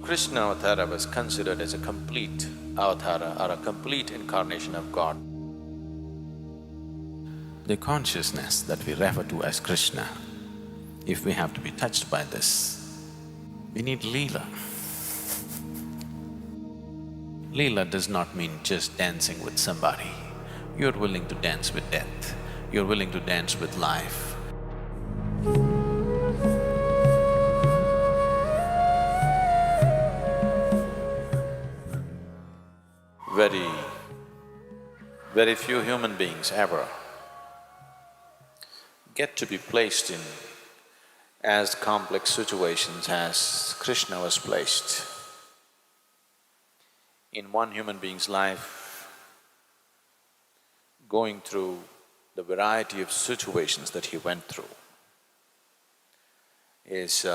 Krishna Avatara was considered as a complete avatara or a complete incarnation of God. The consciousness that we refer to as Krishna, if we have to be touched by this, we need Leela. Leela does not mean just dancing with somebody. You're willing to dance with death, you're willing to dance with life. Very few human beings ever get to be placed in as complex situations as Krishna was placed. In one human being's life, going through the variety of situations that he went through is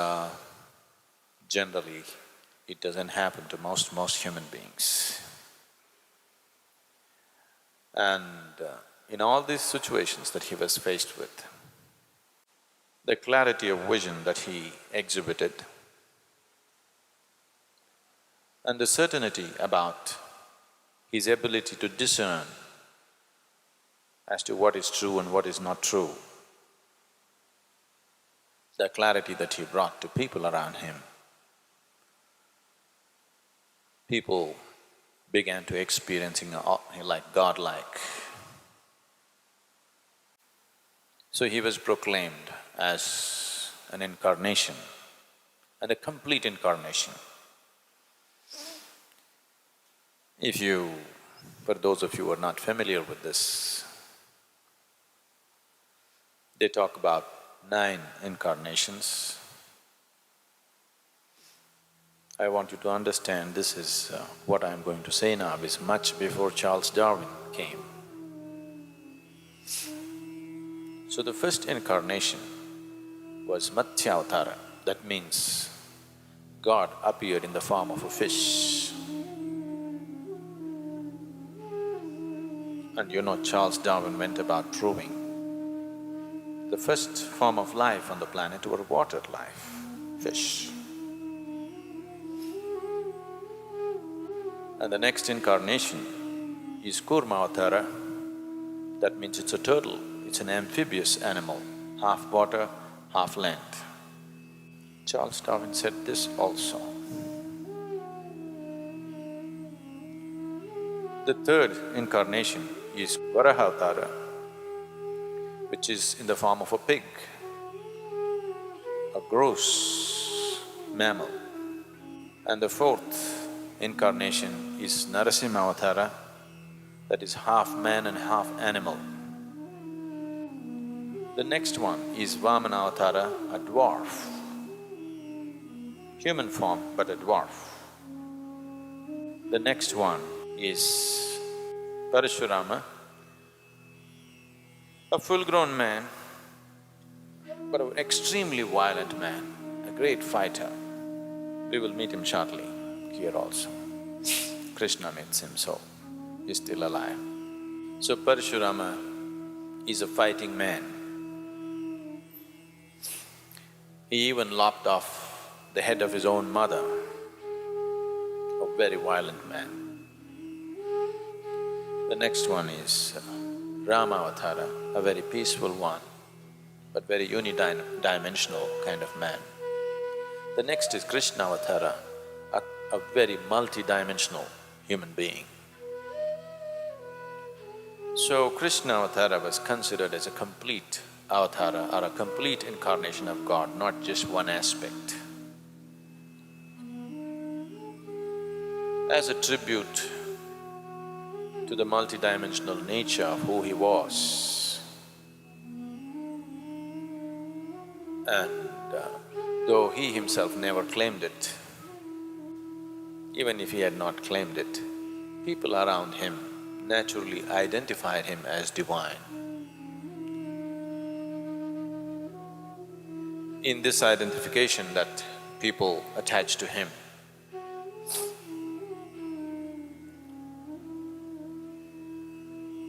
generally, it doesn't happen to most human beings. And in all these situations that he was faced with, the clarity of vision that he exhibited and the certainty about his ability to discern as to what is true and what is not true, the clarity that he brought to people around him, people began to experiencing like godlike. So he was proclaimed as an incarnation and a complete incarnation. For those of you who are not familiar with this, they talk about 9 incarnations. I want you to understand this is… what I'm going to say now is much before Charles Darwin came. So the first incarnation was Matsyavatara, that means God appeared in the form of a fish. And you know, Charles Darwin went about proving the first form of life on the planet were water life, fish. And the next incarnation is Kurmavatara, that means it's a turtle, it's an amphibious animal, half water, half land. Charles Darwin said this also. The third incarnation is Varahavatara, which is in the form of a pig, a gross mammal. And the fourth incarnation is Narasimhavatara, that is half man and half animal. The next one is Vamanavatara, a dwarf, human form but a dwarf. The next one is Parashurama, a full-grown man but an extremely violent man, a great fighter. We will meet him shortly here also. Krishna meets him, so he's still alive. So Parashurama is a fighting man. He even lopped off the head of his own mother, a very violent man. The next one is Ramavatara, a very peaceful one, but very unidimensional kind of man. The next is Krishnavatara, a very multidimensional human being. So Krishnavatara was considered as a complete avatara or a complete incarnation of God, not just one aspect. As a tribute to the multidimensional nature of who he was. And though he himself never claimed it, even if he had not claimed it, people around him naturally identified him as divine. In this identification that people attach to him,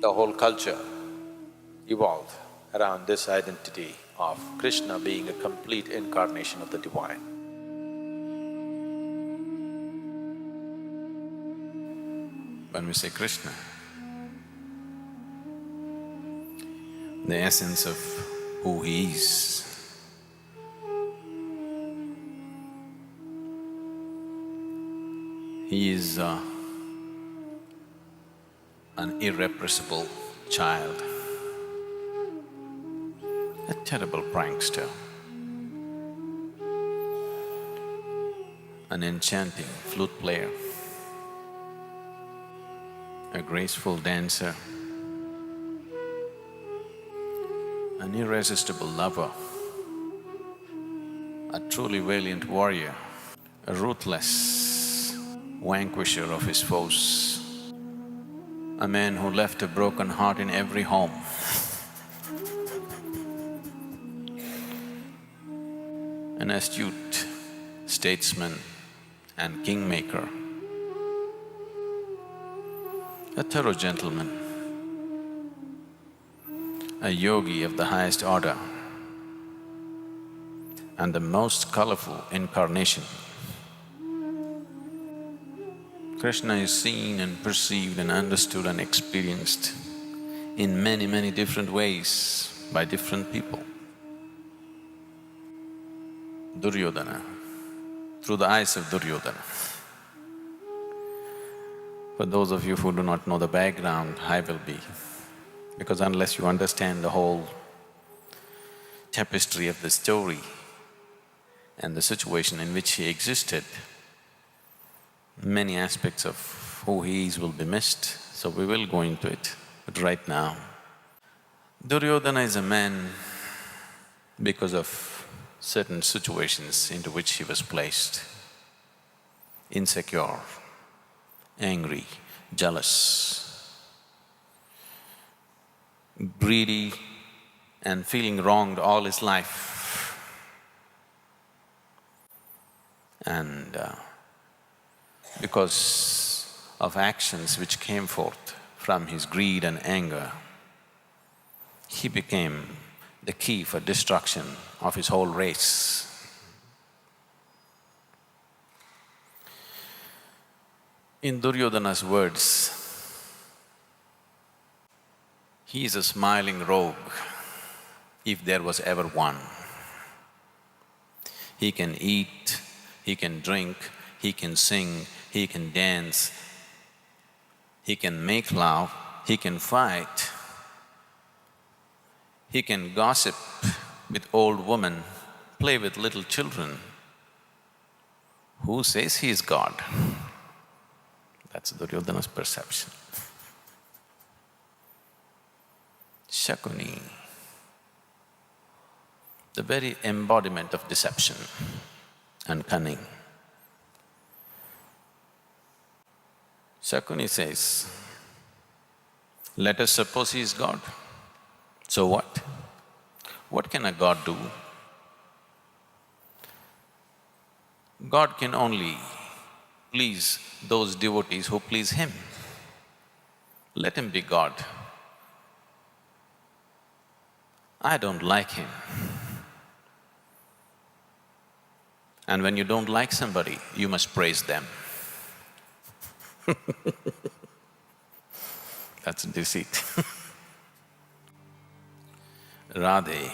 the whole culture evolved around this identity of Krishna being a complete incarnation of the divine. When we say Krishna, the essence of who he is, he is an irrepressible child, a terrible prankster, an enchanting flute player, a graceful dancer, an irresistible lover, a truly valiant warrior, a ruthless vanquisher of his foes, a man who left a broken heart in every home, an astute statesman and kingmaker, a thorough gentleman, a yogi of the highest order, and the most colorful incarnation. Krishna is seen and perceived and understood and experienced in many, many different ways by different people. Duryodhana, through the eyes of Duryodhana. For those of you who do not know the background, I will be, because unless you understand the whole tapestry of the story and the situation in which he existed, many aspects of who he is will be missed, so we will go into it. But right now, Duryodhana is a man because of certain situations into which he was placed. Insecure, angry, jealous, greedy and feeling wronged all his life. And because of actions which came forth from his greed and anger, he became the key for destruction of his whole race. In Duryodhana's words, he is a smiling rogue, if there was ever one. He can eat, he can drink, he can sing, he can dance, he can make love, he can fight, he can gossip with old women, play with little children. Who says he is God? That's Duryodhana's perception. Shakuni, the very embodiment of deception and cunning. Shakuni says, let us suppose he is God. So what? What can a God do? God can only please those devotees who please him. Let him be God. I don't like him. And when you don't like somebody, you must praise them. That's deceit. Radhe,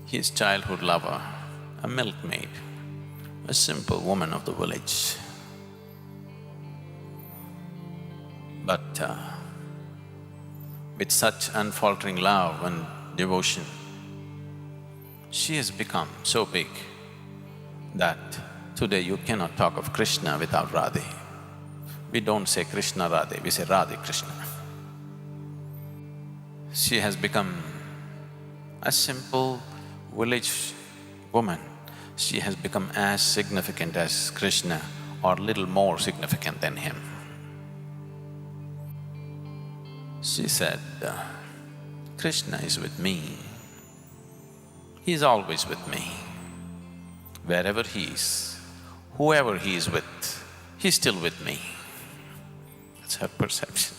his childhood lover, a milkmaid, a simple woman of the village. But with such unfaltering love and devotion, she has become so big that today you cannot talk of Krishna without Radhe. We don't say Krishna Radhe, we say Radhe Krishna. She has become a simple village woman. She has become as significant as Krishna or little more significant than him. She said, Krishna is with me. He is always with me. Wherever he is, whoever he is with, he's still with me. That's her perception.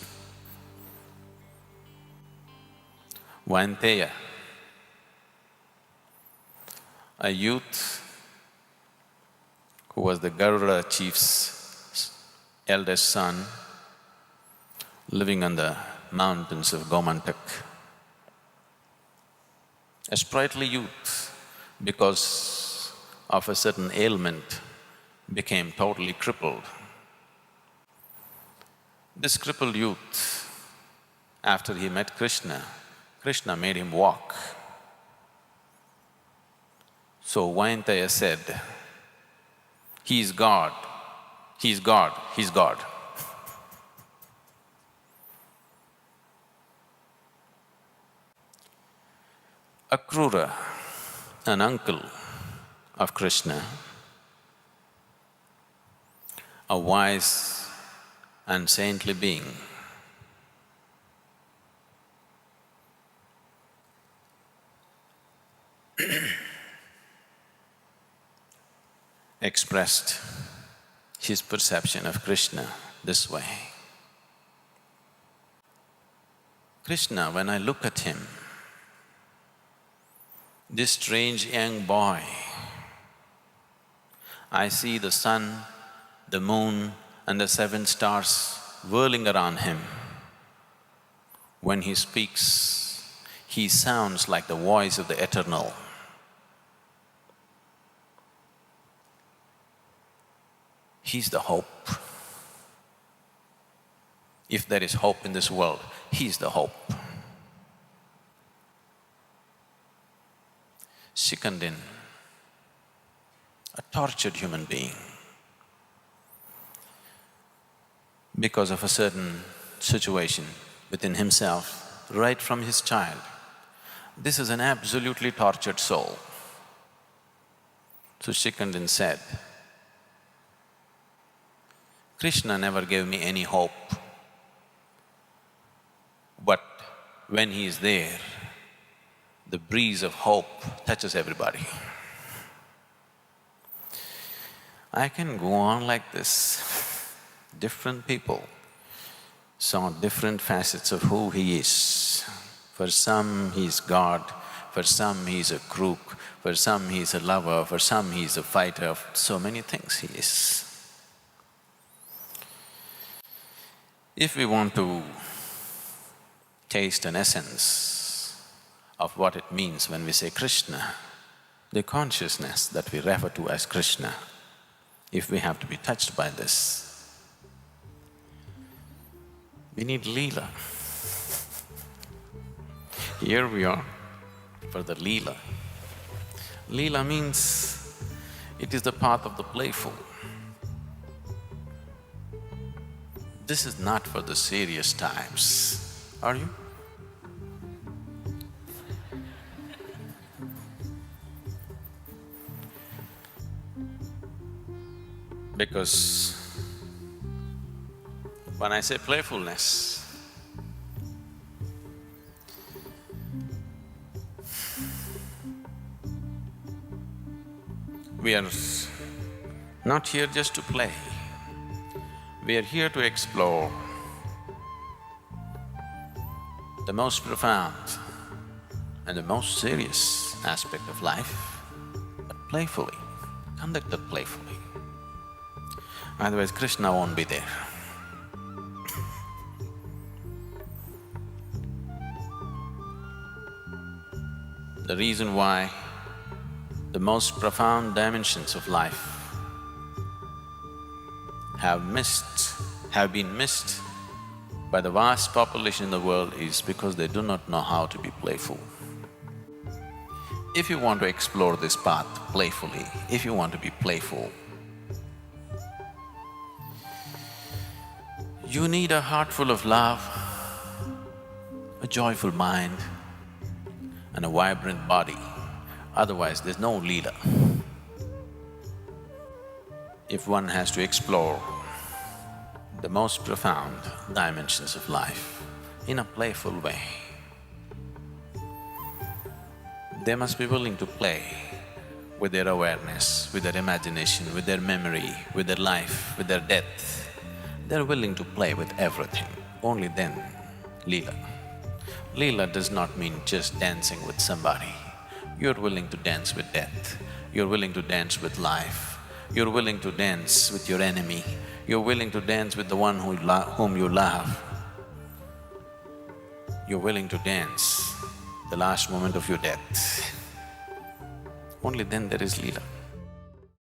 Vainteya, a youth who was the Garuda chief's eldest son, living on the mountains of Gomantak. A sprightly youth, because of a certain ailment, became totally crippled. This crippled youth, after he met Krishna, Krishna made him walk. So Vainteya said, "He is God, he is God, he is God." Akrura, an uncle of Krishna, a wise and saintly being, expressed his perception of Krishna this way. Krishna, when I look at him, this strange young boy, I see the sun, the moon and the 7 stars whirling around him. When he speaks, he sounds like the voice of the Eternal. He's the hope. If there is hope in this world, he's the hope. Sikandin, a tortured human being, because of a certain situation within himself, right from his child. This is an absolutely tortured soul. So Sikandin said, Krishna never gave me any hope, but when he is there, the breeze of hope touches everybody. I can go on like this. Different people saw different facets of who he is. For some, he's God, for some, he's a crook, for some, he's a lover, for some, he's a fighter, so many things he is. If we want to taste an essence of what it means when we say Krishna, the consciousness that we refer to as Krishna, if we have to be touched by this, we need Leela. Here we are for the Leela. Leela means it is the path of the playful. This is not for the serious times, are you? Because when I say playfulness, we are not here just to play. We are here to explore the most profound and the most serious aspect of life, but playfully, conducted playfully. Otherwise, Krishna won't be there. The reason why the most profound dimensions of life have been missed by the vast population in the world is because they do not know how to be playful. If you want to explore this path playfully, if you want to be playful, you need a heart full of love, a joyful mind and a vibrant body. Otherwise, there's no Leela. If one has to explore the most profound dimensions of life in a playful way, they must be willing to play with their awareness, with their imagination, with their memory, with their life, with their death. they're willing to play with everything, only then Leela. Leela does not mean just dancing with somebody. You're willing to dance with death, you're willing to dance with life, you're willing to dance with your enemy, you're willing to dance with the one whom you love. You're willing to dance the last moment of your death. Only then there is Leela.